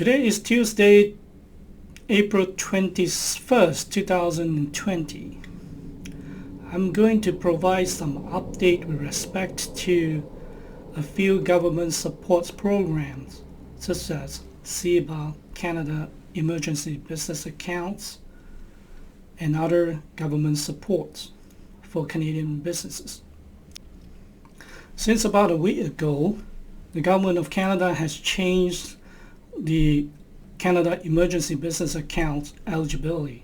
Today is Tuesday, April 21st, 2020. I'm going to provide some update with respect to a few government support programs such as CEBA, Canada Emergency Business Accounts, and other government supports for Canadian businesses. Since about a week ago, the Government of Canada has changed the Canada Emergency Business Accounts eligibility.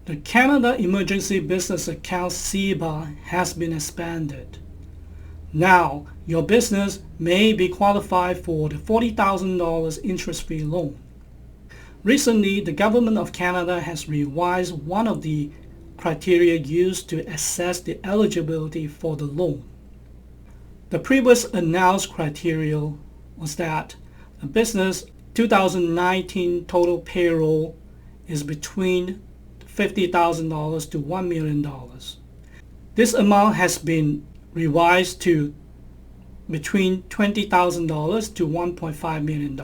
The Canada Emergency Business Accounts CEBA has been expanded. Now, your business may be qualified for the $40,000 interest-free loan. Recently, the Government of Canada has revised one of the criteria used to assess the eligibility for the loan. The previous announced criteria was that a business 2019 total payroll is between $50,000 to $1 million. This amount has been revised to between $20,000 to $1.5 million.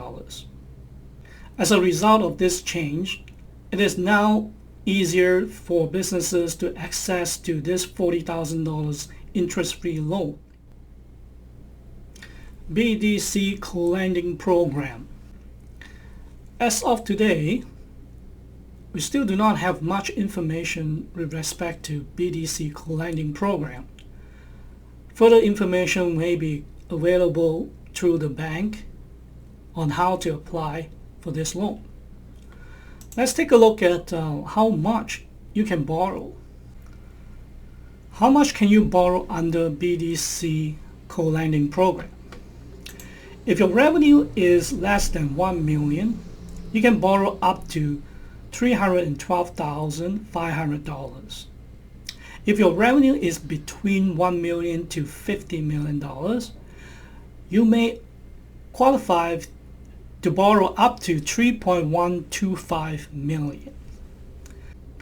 As a result of this change, it is now easier for businesses to access to this $40,000 interest-free loan. BDC Co-Lending Program. As of today, we still do not have much information with respect to BDC Co-Lending Program. Further information may be available through the bank on how to apply for this loan. Let's take a look at how much you can borrow. How much can you borrow under BDC Co-Lending Program? If your revenue is less than $1 million, you can borrow up to $312,500. If your revenue is between $1 million to $50 million, you may qualify to borrow up to $3.125 million.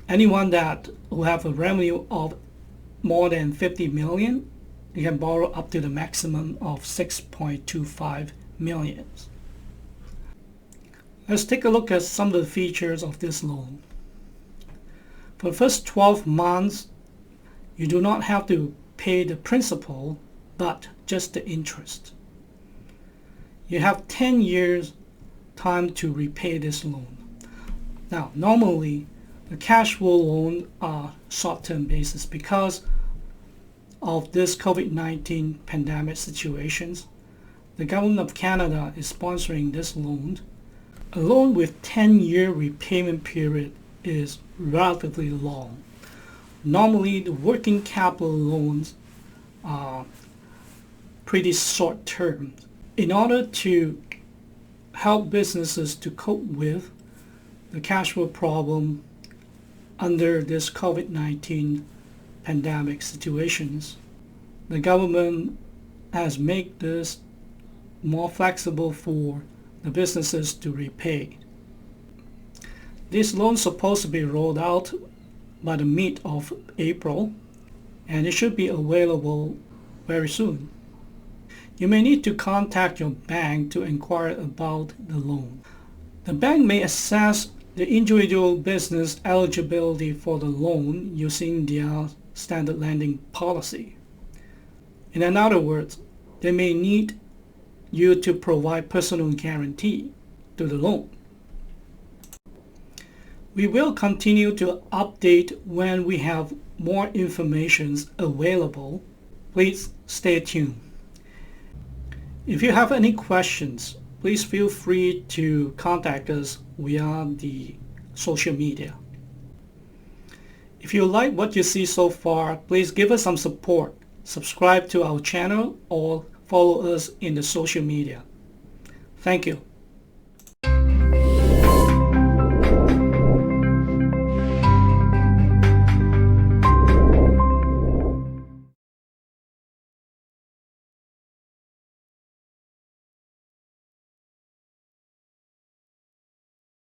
Anyone that will have a revenue of more than $50 million, you can borrow up to the maximum of $6.25 million. Let's take a look at some of the features of this loan. For the first 12 months, you do not have to pay the principal, but just the interest. You have 10 years time to repay this loan. Now, normally, the cash flow loans are short-term basis because of this COVID-19 pandemic situations. The Government of Canada is sponsoring this loan. A loan with 10-year repayment period is relatively long. Normally, the working capital loans are pretty short term. In order to help businesses to cope with the cash flow problem under this COVID-19 pandemic situations, the government has made this more flexible for the businesses to repay. This loan is supposed to be rolled out by the mid of April, and it should be available very soon. You may need to contact your bank to inquire about the loan. The bank may assess the individual business eligibility for the loan using their standard lending policy. In other words, they may need you to provide personal guarantee to the loan. We will continue to update when we have more information available. Please stay tuned. If you have any questions, please feel free to contact us via the social media. If you like what you see so far, please give us some support. Subscribe to our channel or follow us in the social media. Thank you.